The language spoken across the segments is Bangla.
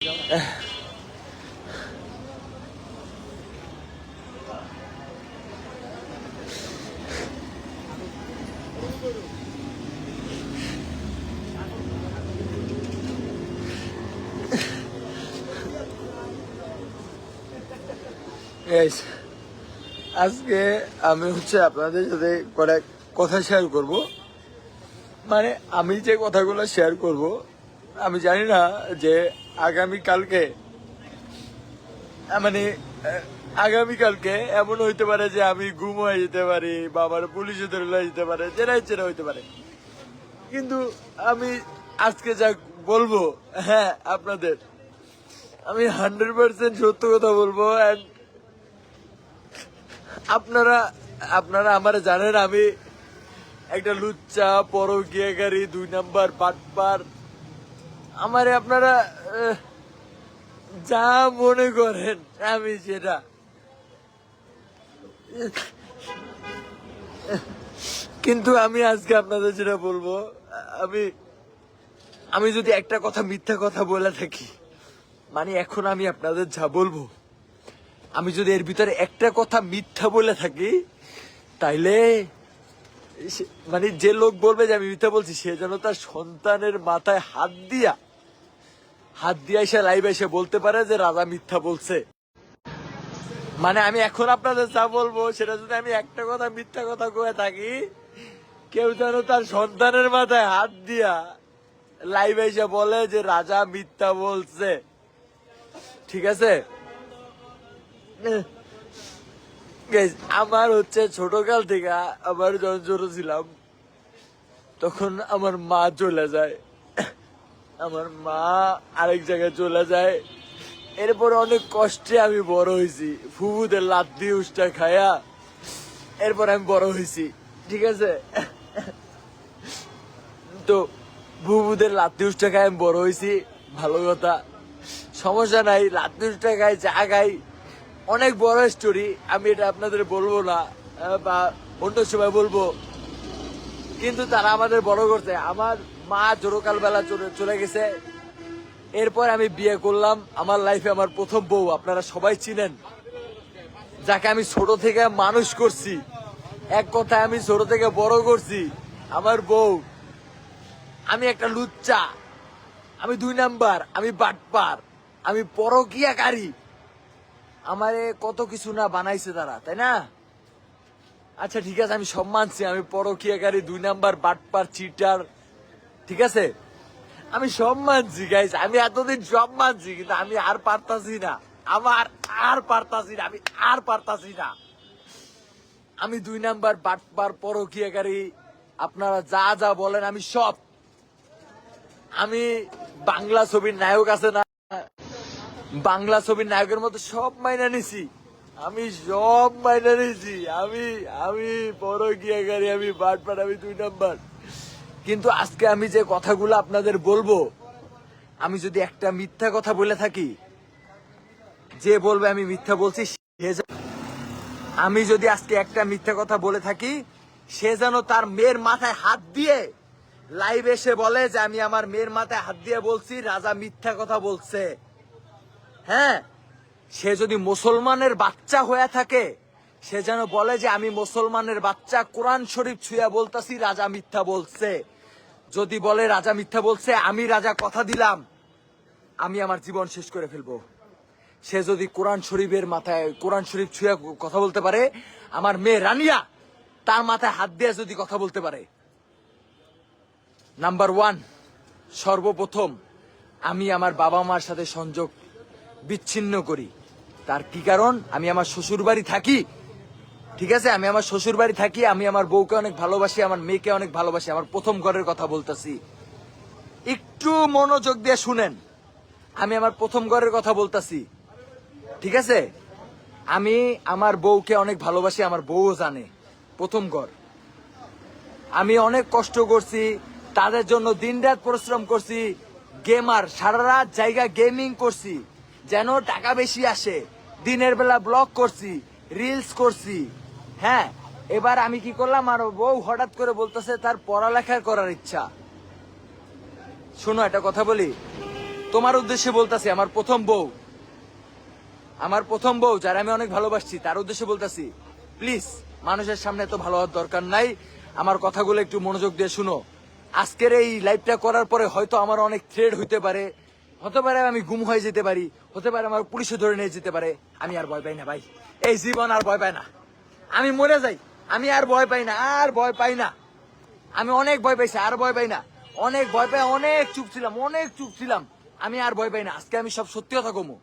আজকে আমি আপনাদের সাথে কয়েক কথা শেয়ার করব। মানে আমি যে কথাগুলো শেয়ার করব, আমি জানি না যে আগামীকালকে এমন হইতে পারে যে আমি গুম হয়ে যেতে পারি বা আমার পুলিশে ধরে যেতে পারে, যেটা ইচ্ছে হইতে পারে। কিন্তু আমি আজকে যা বলবো, হ্যাঁ আপনাদের, আমি 100% সত্য কথা বলবো। আপনারা আমার জানেন আমি একটা লুচ্চা, পরকীয়াকারী, 2 নাম্বার বাটপার। আমারে আপনারা যা মনে করেন আমি সেটা। কিন্তু আমি আজকে আপনাদের যেটা বলবো, আমি যদি একটা কথা মিথ্যা কথা বলে থাকি, মানে এখন আমি আপনাদের যা বলবো, আমি যদি এর ভিতরে একটা কথা মিথ্যা বলে থাকি, তাইলে মানে যে লোক বলবে যে আমি মিথ্যা বলছি, সে যেন তার সন্তানের মাথায় হাত দিয়া এসে লাইভ এসে বলতে পারে যে রাজা মিথ্যা বলছে। মানে আমি এখন আপনাদের যা বলবো, সেটা যদি আমি একটা কথা মিথ্যা কথা কয়ে থাকি, কেউ যেন তার সন্তানের মাথায় হাত দিয়া লাইভ এসে বলে যে রাজা মিথ্যা বলছে। ঠিক আছে? আমার ছোটকাল থেকে আমার যখন ছোট ছিলাম, তখন আমার মা চলে যায়, আমার মা আরেক জায়গায় চলে যায়। এরপর অনেক কষ্টে আমি বড় হয়েছি, ফুবুদের লাত্তি উষ্টা খায়া এরপর আমি বড় হয়েছি। ঠিক আছে? তো ফুবুদের লাত্তি উষ্টা খায় আমি বড় হয়েছি, ভালো কথা, সমস্যা নাই। লাত্তি উষ্টা খাই, চা খাই, অনেক বড় স্টোরি, আমি এটা আপনাদের বলবো না বা অন্য সময় বলবো। কিন্তু তারা আমাদের বড় করছে। আমার মা জোরকাল বেলা চলে গেছে। এরপর আমি বিয়ে করলাম, আমার লাইফে আমার প্রথম বউ, আপনারা সবাই চিনেন, যাকে আমি ছোট থেকে মানুষ করছি, এক কথায় আমি ছোট থেকে বড় করছি, আমার বউ। আমি একটা লুচ্চা, আমি 2 নাম্বার, আমি বাটপার, আমি পরকীয়াকারী। আমারে কত কিছু না বানাইছে তারা, তাই না? আচ্ছা ঠিক আছে, আমি সব মানছি, আমি পরকীয়াকারী, 2 নাম্বার, বাটপার, চিটার, ঠিক আছে, আমি সব মানছি গাইস, আমি এতদিন সব মানছি, কিন্তু আমি আর পারতাছি না, আমি 2 নাম্বার, বাটপার, পরকীয়াকারী, আপনারা যা যা বলেন আমি সব। আমি বাংলা ছবির নায়ক আছে না, বাংলা ছবির নায়কের মতো সব মাইনা নিছি, আমি সব মাইনা নিছি। আমি পরকীয়াকারী, আমি বাটপার, আমি 2 নাম্বার। কিন্তু আজকে আমি যে কথাগুলো আপনাদের বলবো, আমি যদি একটা মিথ্যা কথা বলে থাকি, যে বলবে আমি মিথ্যা বলছি, আমি যদি আজকে একটা মিথ্যা কথা বলে থাকি, সে যেন তার মেয়ের মাথায় হাত দিয়ে লাইভ এসে বলে যে আমি আমার মেয়ের মাথায় হাত দিয়ে বলছি রাজা মিথ্যা কথা বলছে। হ্যাঁ, সে যদি মুসলমানের বাচ্চা হয়ে থাকে, সে যেন বলে যে আমি মুসলমানের বাচ্চা, কোরআন শরীফ ছুঁয়া বলতাছি রাজা মিথ্যা বলছে। যদি বলে রাজা মিথ্যা বলছে, আমি রাজা কথা দিলাম আমি আমার জীবন শেষ করে ফেলবো। সে যদি কোরআন শরীফের মাথায়, কোরআন শরীফ ছুঁয়া কথা বলতে পারে, আমার মেয়ে রানিয়া তার মাথায় হাত দিয়ে যদি কথা বলতে পারে, নাম্বার 1, সর্বপ্রথম আমি আমার বাবা মার সাথে সংযোগ বিচ্ছিন্ন করি। তার কি কারণ? আমি আমার শ্বশুর বাড়ি থাকি, ঠিক আছে, আমি আমার শ্বশুর বাড়ি থাকি, আমি আমার বউকে অনেক ভালোবাসি, আমার মেয়েকে অনেক ভালোবাসি, আমার প্রথম ঘরের কথা বলতেছি, একটু মনোযোগ দিয়ে শুনেন, আমি আমার প্রথম ঘরের কথা বলতেছি, ঠিক আছে, আমি আমার বউকে অনেক ভালোবাসি, আমার বউও জানে, প্রথম ঘর। আমি অনেক কষ্ট করছি তাদের জন্য, দিনরাত পরিশ্রম করছি, গেমার, সারা রাত জায়গা গেমিং করছি যেন টাকা বেশি আসে, দিনের বেলা ব্লগ করছি, রিলস করছি। হ্যাঁ, এবার আমি কি করলাম, আর বউ হঠাৎ করে বলতেছে তার পড়ালেখা করার ইচ্ছা। শোনো একটা কথা বলি, তোমার উদ্দেশ্যে বলতাছি, আমার প্রথম বউ যারা আমি অনেক ভালোবাসছি তার উদ্দেশ্যে বলতাছি, প্লিজ মানুষের সামনে এত ভালো হওয়ার দরকার নাই। আমার কথাগুলো একটু মনোযোগ দিয়ে শুনো। আজকের এই লাইভটা করার পরে হয়তো আমার অনেক থ্রেড হতে পারে, হতে পারে আমি গুম হয়ে যেতে পারি, হতে পারে আমার পুলিশে ধরে নিয়ে যেতে পারে। আমি আর ভয় পাই না ভাই, এই জীবন আর ভয় পাই না। আমি মরে যাই, আমি আর ভয় পাই না, আর ভয় পাই না। আমি অনেক ভয় পাইছি, আর ভয় পাই না। অনেক ভয় পাই, অনেক চুপ ছিলাম। আমি আর ভয় পাই না। আজকে আমি সব সত্যি কথা কমু।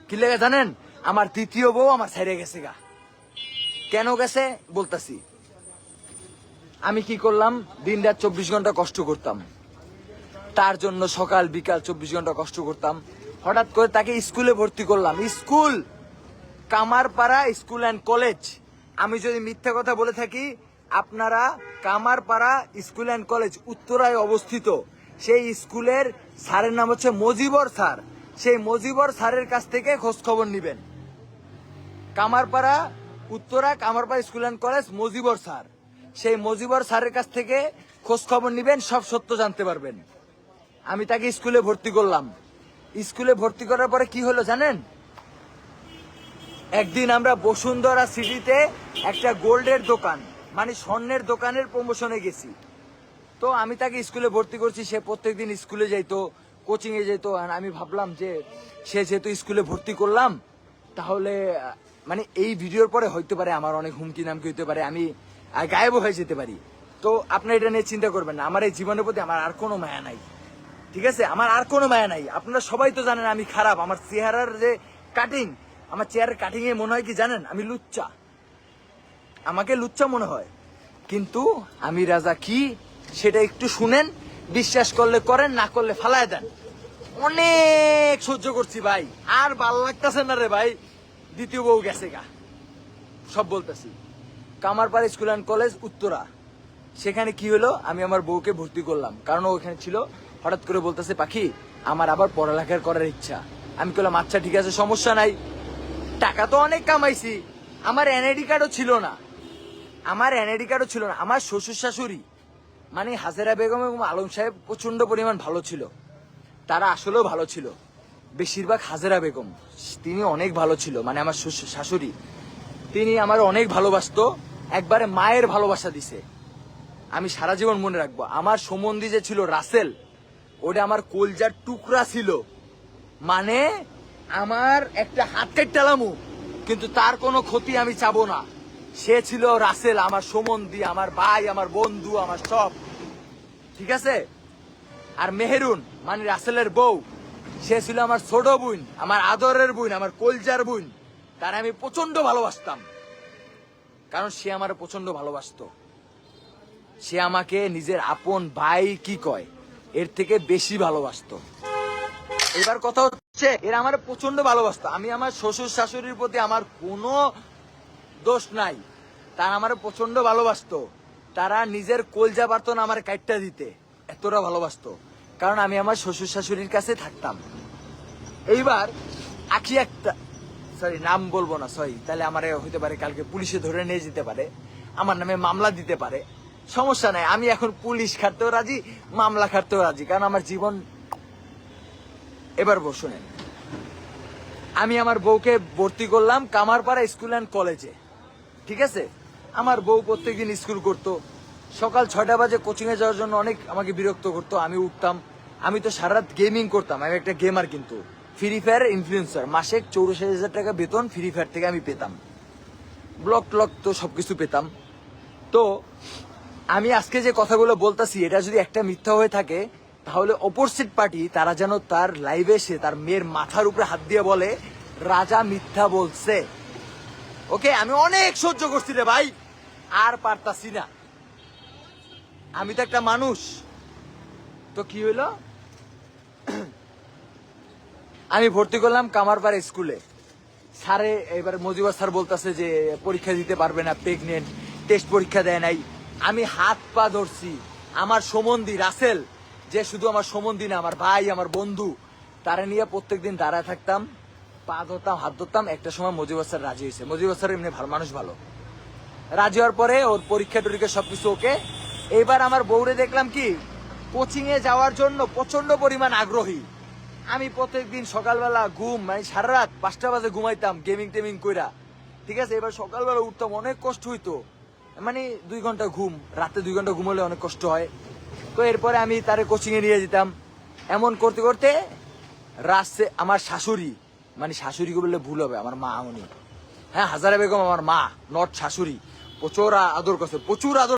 কি লেগে জানেন? আমার দ্বিতীয় বউ আমার ছেড়ে গেছে গা। কেন গেছে বলতাছি। আমি কি করলাম, দিন রাত 24 ঘন্টা কষ্ট করতাম তার জন্য, সকাল বিকাল 24 ঘন্টা কষ্ট করতাম। হঠাৎ করে তাকে স্কুলে ভর্তি করলাম। School Kamarpara school and college. আমি যদি মিথ্যা কথা বলে থাকি, আপনারা কামারপাড়া স্কুল অ্যান্ড কলেজ উত্তরায় অবস্থিত সেই স্কুলের স্যারের নাম হচ্ছে মজিবর স্যার। সেই মজিবর স্যারের কাছ থেকে খোঁজ খবর নিবেন। Kamarpara Uttara Kamarpara school and college Mujibur sir, সেই মজিবর স্যারের কাছ থেকে খোঁজ খবর নিবেন, সব সত্য জানতে পারবেন। আমি তাকে স্কুলে ভর্তি করলাম। স্কুলে ভর্তি করার পরে কি হলো জানেন? একদিন আমরা বসুন্ধরা সিটিতে একটা গোল্ডের দোকান, মানে স্বর্ণের দোকানের প্রমোশনে গেছি। তো আমি তাকে স্কুলে ভর্তি করছি। সে প্রত্যেকদিন স্কুলে যাইতো, কোচিং এ যেত। আর আমি ভাবলাম যে সে যেহেতু স্কুলে ভর্তি করলাম, তাহলে মানে এই ভিডিওর পরে হইতে পারে আমার অনেক হুমকি নামকি হইতে পারে, আমি গায়েব হয়ে যেতে পারি। তো আপনি এটা নিয়ে চিন্তা করবেন না। আমার এই জীবনের প্রতি আমার আর কোনো মায়া নাই, ঠিক আছে? আমার আর কোনো মায়া নাই। আপনারা সবাই তো জানেন আমি খারাপ। আমার চেহারার যে কাটিং, আমার চেহারার কাটিং এ মনে হয় কি জানেন? আমি লুচ্চা, আমাকে লুচ্চা মনে হয়। কিন্তু আমি রাজা কি, সেটা একটু শুনেন। বিশ্বাস করলে করেন, না করলে ফালায় দেন। অনেক সহ্য করছি ভাই, আর ভাল লাগতেছে না রে ভাই। দ্বিতীয় বউ গেছে গা, সব বলতেছি। Kamarpara school and college Uttara, সেখানে কি হলো, আমি আমার বউকে ভর্তি করলাম। কারণ ও ওখানে ছিল। হঠাৎ করে বলতেছে, পাখি আমার আবার পড়ালেখার করার ইচ্ছা। আমি বললাম আচ্ছা ঠিক আছে, সমস্যা নাই। টাকা তো অনেক কামাইছি। আমার এনআইডি কার্ডও ছিল না, আমার শ্বশুর শাশুড়ি মানে হাজেরা বেগম এবং আলম সাহেব প্রচন্ড পরিমাণ ভালো ছিল। তারা আসলেও ভালো ছিল। বেশিরভাগ হাজেরা বেগম, তিনি অনেক ভালো ছিল, মানে আমার শাশুড়ি, তিনি আমার অনেক ভালোবাসতো। একবারে মায়ের ভালোবাসা দিছে, আমি সারা জীবন মনে রাখবো। আমার সম্বন্ধী যে ছিল রাসেল, ওটা আমার কলজার টুকরা ছিল। মানে আমার একটা হাত কাটলামু, কিন্তু তার কোনো ক্ষতি আমি চাবো না। সে ছিল রাসেল, আমার সম্বন্ধী, আমার ভাই, আমার বন্ধু, আমার সব, ঠিক আছে? আর মেহেরুন মানে রাসেলের বউ, সে ছিল আমার ছোট বোন, আমার আদরের বোন, আমার কলজার বোন। তার আমি প্রচন্ড ভালোবাসতাম, কারণ সে আমার প্রচন্ড ভালোবাসতো। সে আমাকে নিজের আপন ভাই কি কয়, এর থেকে বেশি ভালোবাসতো। এবার কথা হচ্ছে, এরা আমার প্রচন্ড ভালোবাসতো। আমি আমার শ্বশুর শাশুড়ির প্রতি আমার কোনো দোষ নাই, তারা আমার প্রচন্ড ভালোবাসতো। তারা নিজের কলজা পারতো না আমার কাইটটা দিতে, এতটা ভালোবাসতো। কারণ আমি আমার শ্বশুর শাশুড়ির কাছে থাকতাম। এইবার আখি একটা, সরি নাম বলবো না, সরি, তাহলে আমার হইতে পারে কালকে পুলিশে ধরে নিয়ে যেতে পারে, আমার নামে মামলা দিতে পারে। সমস্যা নাই, আমি এখন পুলিশ খাটতেও রাজি, মামলা খাটতেও রাজি, কারণ আমার জীবন। এবার শুনেন, আমি আমার বউকে ভর্তি করলাম কামারপাড়া স্কুল অ্যান্ড কলেজে, ঠিক আছে? আমার বউ প্রত্যেকদিন স্কুল করতো। সকাল 6টা বাজে কোচিং এ যাওয়ার জন্য অনেক আমাকে বিরক্ত করতো। আমি উঠতাম, আমি তো সারা রাত গেমিং করতাম। আমি একটা গেমার, কিন্তু ফ্রি ফায়ার ইনফ্লুয়েন্সার। মাসে 64,000 টাকা বেতন ফ্রি ফায়ার থেকে আমি পেতাম, ব্লক ট্লক তো সবকিছু পেতাম। তো আমি আজকে যে কথাগুলো বলতেছি, এটা যদি একটা মিথ্যা হয়ে থাকে, তাহলে অপোজিট পার্টি তারা যেন তার লাইভে এসে তার মেয়ের মাথার উপরে হাত দিয়ে বলে রাজা মিথ্যা বলছে। ওকে, আমি অনেক সহ্য করছি রে ভাই, আর পারতাছি না। আমি তো একটা মানুষ। তো কি হইলো, আমি ভর্তি করলাম কামারপাড়া স্কুলে। স্যারে এবার মজিবর স্যার বলতেছে যে পরীক্ষা দিতে পারবে না, প্রেগনেন্ট, টেস্ট পরীক্ষা দেয় নাই। আমি হাত পা ধরছি। আমার সম্বন্ধী রাসেল, যে শুধু আমার সম্বন্ধী না, আমার ভাই, আমার বন্ধু, তারা নিয়ে প্রত্যেকদিন দাঁড়ায় থাকতাম, পা ধরতাম, হাত ধরতাম। একটা সময় মজিবর স্যার রাজি হয়েছে। মজিবর স্যার এমনি ভালো মানুষ, ভালো। রাজি হওয়ার পরে ওর পরীক্ষা টরীক্ষা সবকিছু ওকে। এবার আমার বউরে দেখলাম কি কোচিং এ যাওয়ার জন্য প্রচন্ড পরিমাণ আগ্রহী। আমি প্রত্যেকদিন সকালবেলা ঘুম মানে সারা রাত 5টা বাজে ঘুমাইতাম গেমিং টেমিং কইরা, ঠিক আছে। এবার সকালবেলা উঠতাম, অনেক কষ্ট হইতো, মানে 2 ঘন্টা ঘুম, রাতে 2 ঘন্টা ঘুমলে অনেক কষ্ট হয়। তো এরপরে আমি তারে কোচিং এ নিয়ে যেতাম। এমন করতে করতে রাস্তে আমার শাশুড়ি, মানে শাশুড়িকে বললে ভুল হবে, আমার মা উনি, হ্যাঁ হাজারা বেগম আমার মা, নট শাশুড়ি, প্রচুর আদর করছে, প্রচুর আদর